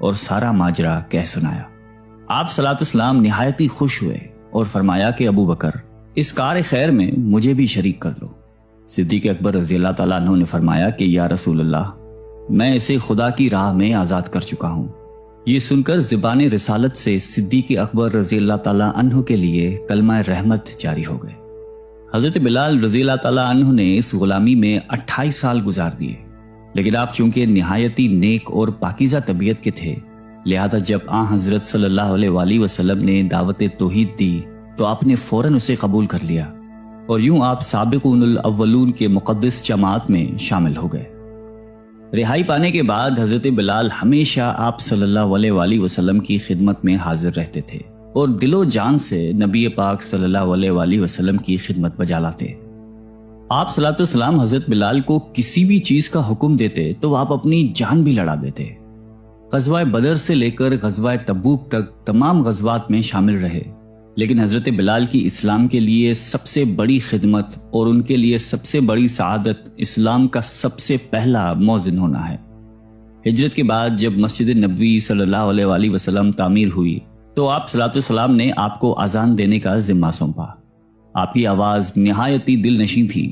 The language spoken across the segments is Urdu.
اور سارا ماجرا کہہ سنایا۔ آپ صلی اللہ علیہ وسلم نہایت ہی خوش ہوئے اور فرمایا کہ ابو بکر اس کار خیر میں مجھے بھی شریک کر لو۔ صدیق اکبر رضی اللہ تعالیٰ عنہ نے فرمایا کہ یا رسول اللہ، میں اسے خدا کی راہ میں آزاد کر چکا ہوں۔ یہ سن کر زبان رسالت سے صدیق اکبر رضی اللہ تعالیٰ عنہ کے لیے کلمہ رحمت جاری ہو گئے۔ حضرت بلال رضی اللہ تعالیٰ عنہ نے اس غلامی میں 28 سال گزار دیے، لیکن آپ چونکہ نہایتی نیک اور پاکیزہ طبیعت کے تھے، لہذا جب آن حضرت صلی اللہ علیہ وآلہ وسلم نے دعوت توحید دی تو آپ نے فوراً اسے قبول کر لیا، اور یوں آپ سابقون الاولون کے مقدس جماعت میں شامل ہو گئے۔ رہائی پانے کے بعد حضرت بلال ہمیشہ آپ صلی اللہ علیہ وآلہ وسلم کی خدمت میں حاضر رہتے تھے اور دل و جان سے نبی پاک صلی اللہ علیہ وآلہ وسلم کی خدمت بجا لاتے۔ آپ صلی اللہ علیہ وسلم حضرت بلال کو کسی بھی چیز کا حکم دیتے تو آپ اپنی جان بھی لڑا دیتے۔ غزوہ بدر سے لے کر غزوہ تبوک تک تمام غزوات میں شامل رہے، لیکن حضرت بلال کی اسلام کے لیے سب سے بڑی خدمت اور ان کے لیے سب سے بڑی سعادت اسلام کا سب سے پہلا موذن ہونا ہے۔ ہجرت کے بعد جب مسجد نبوی صلی اللہ علیہ وآلہ وسلم تعمیر ہوئی تو آپ صلی اللہ علیہ وسلم نے آپ کو اذان دینے کا ذمہ سونپا۔ آپ کی آواز نہایت ہی دل نشیں تھی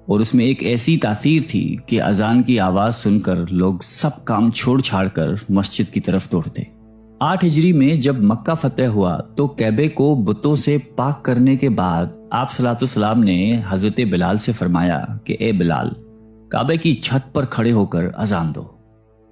اور اس میں ایک ایسی تاثیر تھی کہ اذان کی آواز سن کر لوگ سب کام چھوڑ چھاڑ کر مسجد کی طرف دوڑتے۔ 8 ہجری میں جب مکہ فتح ہوا تو کعبے کو بتوں سے پاک کرنے کے بعد آپ صلی اللہ علیہ وسلم نے حضرت بلال سے فرمایا کہ اے بلال، کعبے کی چھت پر کھڑے ہو کر اذان دو،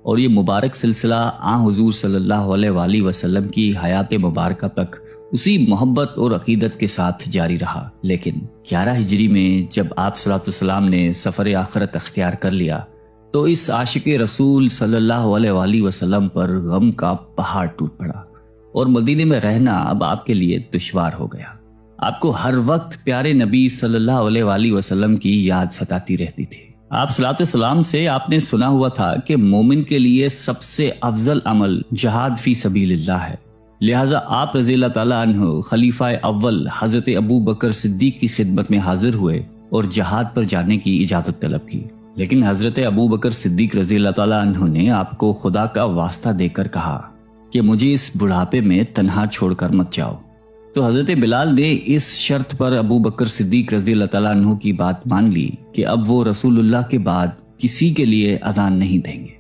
اور یہ مبارک سلسلہ آن حضور صلی اللہ علیہ وآلہ وسلم کی حیات مبارکہ تک اسی محبت اور عقیدت کے ساتھ جاری رہا۔ لیکن 11 ہجری میں جب آپ صلی اللہ علیہ وسلم نے سفر آخرت اختیار کر لیا تو اس عاشق رسول صلی اللہ علیہ وآلہ وسلم پر غم کا پہاڑ ٹوٹ پڑا، اور مدینے میں رہنا اب آپ کے لیے دشوار ہو گیا۔ آپ کو ہر وقت پیارے نبی صلی اللہ علیہ وآلہ وسلم کی یاد ستاتی رہتی تھی۔ آپ صلی اللہ علیہ وسلم سے آپ نے سنا ہوا تھا کہ مومن کے لیے سب سے افضل عمل جہاد فی سبیل اللہ ہے، لہٰذا آپ رضی اللہ تعالیٰ عنہ خلیفہ اول حضرت ابو بکر صدیق کی خدمت میں حاضر ہوئے اور جہاد پر جانے کی اجازت طلب کی، لیکن حضرت ابو بکر صدیق رضی اللہ تعالیٰ عنہ نے آپ کو خدا کا واسطہ دے کر کہا کہ مجھے اس بڑھاپے میں تنہا چھوڑ کر مت جاؤ۔ تو حضرت بلال نے اس شرط پر ابو بکر صدیق رضی اللہ تعالیٰ عنہ کی بات مان لی کہ اب وہ رسول اللہ کے بعد کسی کے لیے اذان نہیں دیں گے۔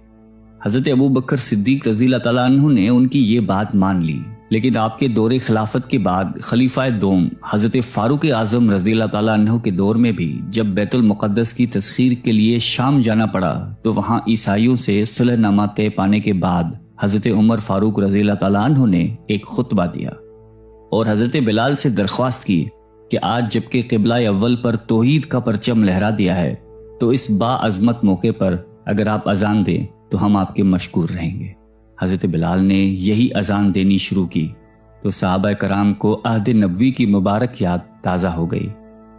حضرت ابو بکر صدیق رضی اللہ تعالیٰ عنہ نے ان کی یہ بات مان لی، لیکن آپ کے دور خلافت کے بعد خلیفہ دوم حضرت فاروق اعظم رضی اللہ تعالیٰ عنہ کے دور میں بھی جب بیت المقدس کی تسخیر کے لیے شام جانا پڑا تو وہاں عیسائیوں سے صلح نامہ طے پانے کے بعد حضرت عمر فاروق رضی اللہ تعالیٰ عنہ نے ایک خطبہ دیا اور حضرت بلال سے درخواست کی کہ آج جبکہ قبلہ اول پر توحید کا پرچم لہرا دیا ہے تو اس با عظمت موقع پر اگر آپ اذان دیں تو ہم آپ کے مشکور رہیں گے۔ حضرت بلال نے یہی اذان دینی شروع کی تو صحابہ کرام کو عہد نبوی کی مبارک یاد تازہ ہو گئی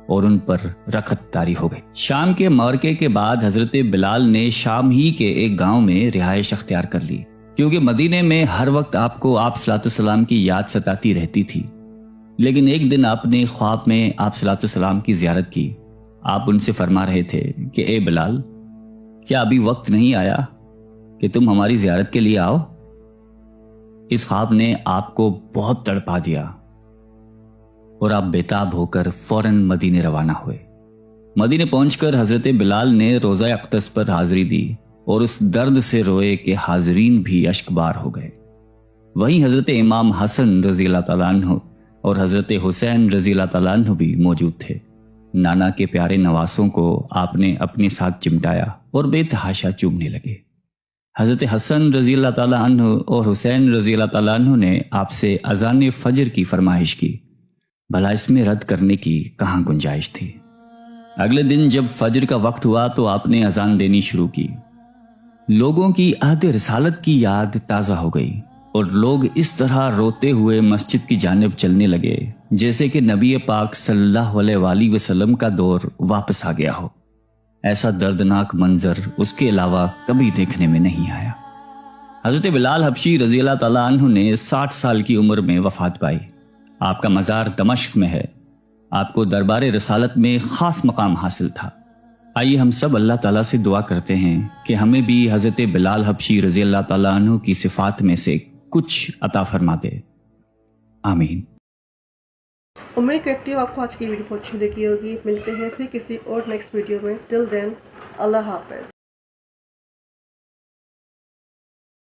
اور ان پر رخت طاری ہو گئی۔ شام کے معرکے کے بعد حضرت بلال نے شام ہی کے ایک گاؤں میں رہائش اختیار کر لی، کیونکہ مدینے میں ہر وقت آپ کو آپ صلی اللہ علیہ وسلم کی یاد ستاتی رہتی تھی۔ لیکن ایک دن آپ نے خواب میں آپ صلی اللہ علیہ وسلم کی زیارت کی۔ آپ ان سے فرما رہے تھے کہ اے بلال، کیا ابھی وقت نہیں آیا کہ تم ہماری زیارت کے لیے آؤ؟ اس خواب نے آپ کو بہت تڑپا دیا اور آپ بیتاب ہو کر فوراً مدینے روانہ ہوئے۔ مدینے پہنچ کر حضرت بلال نے روزہ اقدس پر حاضری دی اور اس درد سے روئے کہ حاضرین بھی اشکبار ہو گئے۔ وہیں حضرت امام حسن رضی اللہ تعالیٰ عنہ اور حضرت حسین رضی اللہ تعالیٰ عنہ بھی موجود تھے۔ نانا کے پیارے نواسوں کو آپ نے اپنے ساتھ چمٹایا اور بے تحاشا چومنے لگے۔ حضرت حسن رضی اللہ تعالیٰ عنہ اور حسین رضی اللہ تعالیٰ عنہ نے آپ سے اذان فجر کی فرمائش کی، بھلا اس میں رد کرنے کی کہاں گنجائش تھی۔ اگلے دن جب فجر کا وقت ہوا تو آپ نے اذان دینی شروع کی۔ لوگوں کی عہد رسالت کی یاد تازہ ہو گئی اور لوگ اس طرح روتے ہوئے مسجد کی جانب چلنے لگے جیسے کہ نبی پاک صلی اللہ علیہ وآلہ وسلم کا دور واپس آ گیا ہو۔ ایسا دردناک منظر اس کے علاوہ کبھی دیکھنے میں نہیں آیا۔ حضرت بلال حبشی رضی اللہ تعالیٰ عنہ نے 60 سال کی عمر میں وفات پائی۔ آپ کا مزار دمشق میں ہے۔ آپ کو دربار رسالت میں خاص مقام حاصل تھا۔ آئیے ہم سب اللہ تعالیٰ سے دعا کرتے ہیں کہ ہمیں بھی حضرت بلال حبشی رضی اللہ تعالیٰ عنہ کی صفات میں سے کچھ عطا فرما دے، آمین۔ امید کرتی ہوں آپ کو آج کی ویڈیو بہت اچھی لگی ہوگی۔ ملتے ہیں پھر کسی اور نیکسٹ ویڈیو میں۔ ٹل دین اللہ حافظ۔